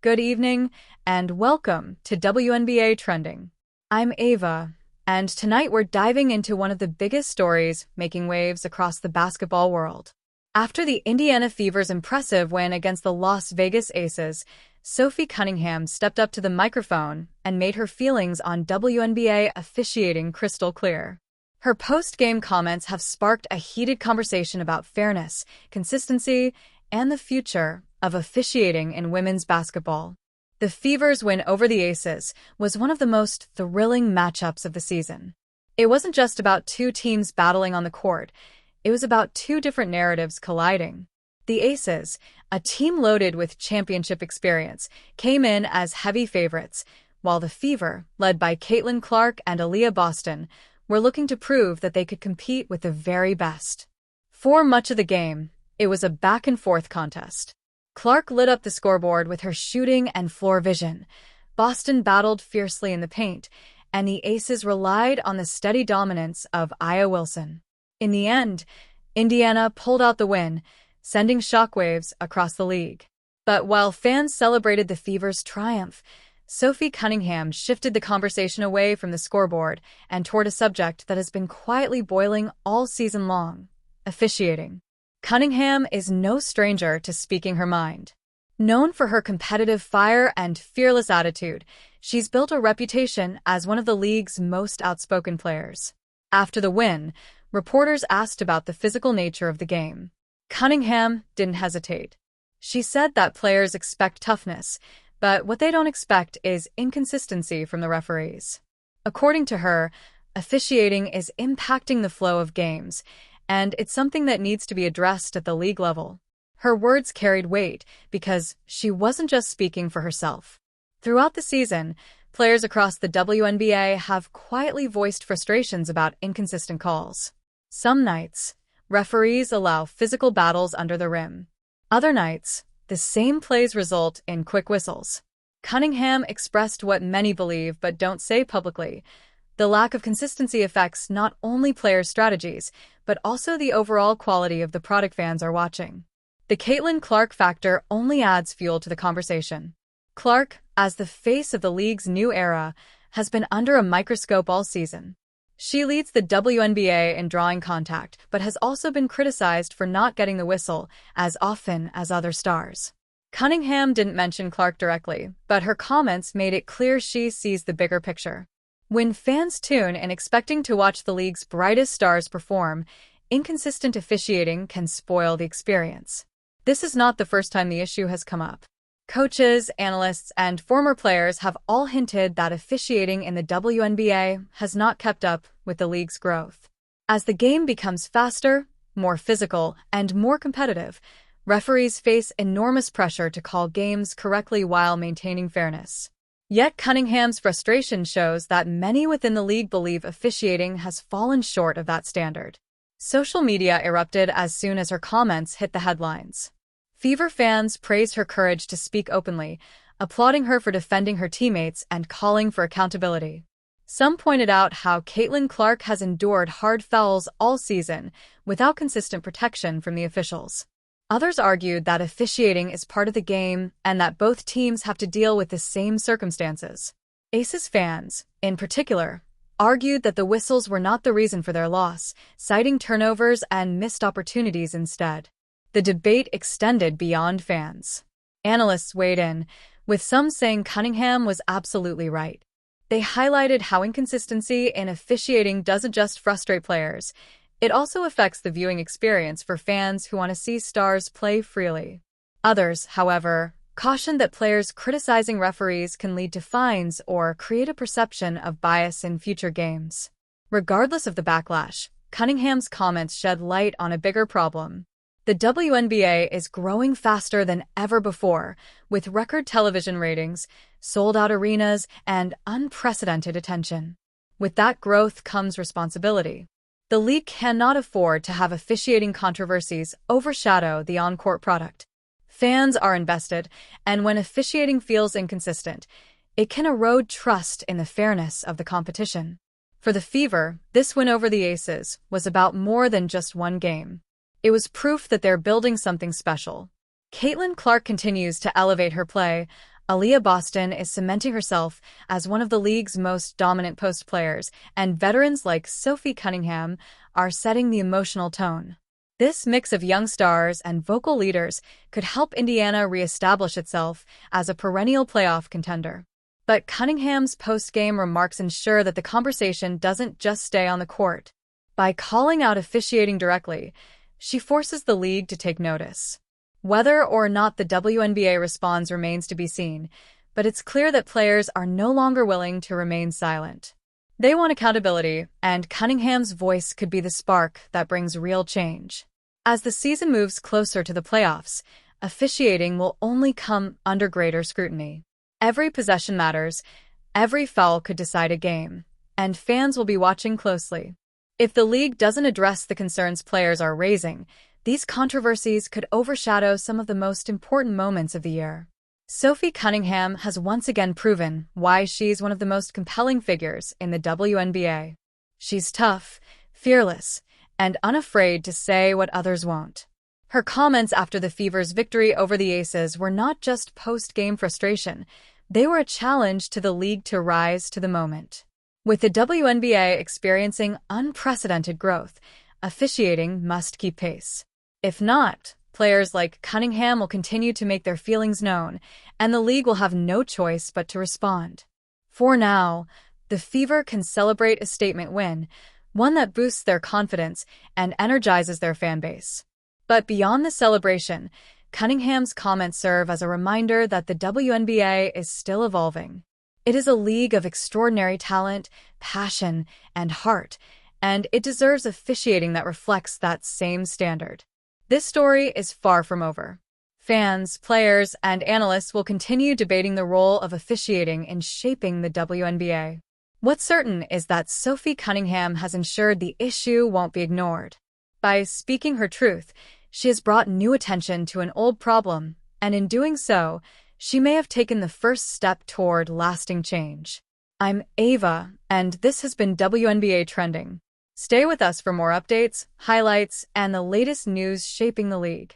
good evening, and welcome to WNBA Trending. I'm Ava, and tonight we're diving into one of the biggest stories making waves across the basketball world. After the Indiana Fever's impressive win against the Las Vegas Aces, Sophie Cunningham stepped up to the microphone and made her feelings on WNBA officiating crystal clear. Her post-game comments have sparked a heated conversation about fairness, consistency, and the future of officiating in women's basketball. The Fever's win over the Aces was one of the most thrilling matchups of the season. It wasn't just about two teams battling on the court, it was about two different narratives colliding. The Aces, a team loaded with championship experience, came in as heavy favorites, while the Fever, led by Caitlin Clark and Aliyah Boston, were looking to prove that they could compete with the very best. For much of the game, it was a back-and-forth contest. Clark lit up the scoreboard with her shooting and floor vision. Boston battled fiercely in the paint, and the Aces relied on the steady dominance of Aliyah Wilson. In the end, Indiana pulled out the win, sending shockwaves across the league. But while fans celebrated the Fever's triumph, Sophie Cunningham shifted the conversation away from the scoreboard and toward a subject that has been quietly boiling all season long: officiating. Cunningham is no stranger to speaking her mind. Known for her competitive fire and fearless attitude, she's built a reputation as one of the league's most outspoken players. After the win, reporters asked about the physical nature of the game. Cunningham didn't hesitate. She said that players expect toughness, but what they don't expect is inconsistency from the referees. According to her, officiating is impacting the flow of games, and it's something that needs to be addressed at the league level. Her words carried weight because she wasn't just speaking for herself. Throughout the season, players across the WNBA have quietly voiced frustrations about inconsistent calls. Some nights, referees allow physical battles under the rim. Other nights, the same plays result in quick whistles. Cunningham expressed what many believe but don't say publicly. The lack of consistency affects not only players' strategies, but also the overall quality of the product fans are watching. The Caitlin Clark factor only adds fuel to the conversation. Clark, as the face of the league's new era, has been under a microscope all season. She leads the WNBA in drawing contact, but has also been criticized for not getting the whistle as often as other stars. Cunningham didn't mention Clark directly, but her comments made it clear she sees the bigger picture. When fans tune in expecting to watch the league's brightest stars perform, inconsistent officiating can spoil the experience. This is not the first time the issue has come up. Coaches, analysts, and former players have all hinted that officiating in the WNBA has not kept up with the league's growth. As the game becomes faster, more physical, and more competitive, referees face enormous pressure to call games correctly while maintaining fairness. Yet Cunningham's frustration shows that many within the league believe officiating has fallen short of that standard. Social media erupted as soon as her comments hit the headlines. Fever fans praised her courage to speak openly, applauding her for defending her teammates and calling for accountability. Some pointed out how Caitlin Clark has endured hard fouls all season without consistent protection from the officials. Others argued that officiating is part of the game and that both teams have to deal with the same circumstances. Aces fans, in particular, argued that the whistles were not the reason for their loss, citing turnovers and missed opportunities instead. The debate extended beyond fans. Analysts weighed in, with some saying Cunningham was absolutely right. They highlighted how inconsistency in officiating doesn't just frustrate players, it also affects the viewing experience for fans who want to see stars play freely. Others, however, cautioned that players criticizing referees can lead to fines or create a perception of bias in future games. Regardless of the backlash, Cunningham's comments shed light on a bigger problem. The WNBA is growing faster than ever before, with record television ratings, sold-out arenas, and unprecedented attention. With that growth comes responsibility. The league cannot afford to have officiating controversies overshadow the on-court product. Fans are invested, and when officiating feels inconsistent, it can erode trust in the fairness of the competition. For the Fever, this win over the Aces was about more than just one game. It was proof that they're building something special. Caitlin Clark continues to elevate her play, Aliyah Boston is cementing herself as one of the league's most dominant post players, and veterans like Sophie Cunningham are setting the emotional tone. This mix of young stars and vocal leaders could help Indiana reestablish itself as a perennial playoff contender. But Cunningham's post-game remarks ensure that the conversation doesn't just stay on the court. By calling out officiating directly, she forces the league to take notice. Whether or not the WNBA responds remains to be seen, but it's clear that players are no longer willing to remain silent. They want accountability, and Cunningham's voice could be the spark that brings real change. As the season moves closer to the playoffs, officiating will only come under greater scrutiny. Every possession matters, every foul could decide a game, and fans will be watching closely. If the league doesn't address the concerns players are raising, these controversies could overshadow some of the most important moments of the year. Sophie Cunningham has once again proven why she's one of the most compelling figures in the WNBA. She's tough, fearless, and unafraid to say what others won't. Her comments after the Fever's victory over the Aces were not just post-game frustration, they were a challenge to the league to rise to the moment. With the WNBA experiencing unprecedented growth, officiating must keep pace. If not, players like Cunningham will continue to make their feelings known, and the league will have no choice but to respond. For now, the Fever can celebrate a statement win, one that boosts their confidence and energizes their fan base. But beyond the celebration, Cunningham's comments serve as a reminder that the WNBA is still evolving. It is a league of extraordinary talent, passion, and heart, and it deserves officiating that reflects that same standard. This story is far from over. Fans, players, and analysts will continue debating the role of officiating in shaping the WNBA. What's certain is that Sophie Cunningham has ensured the issue won't be ignored. By speaking her truth, she has brought new attention to an old problem, and in doing so, she may have taken the first step toward lasting change. I'm Ava, and this has been WNBA Trending. Stay with us for more updates, highlights, and the latest news shaping the league.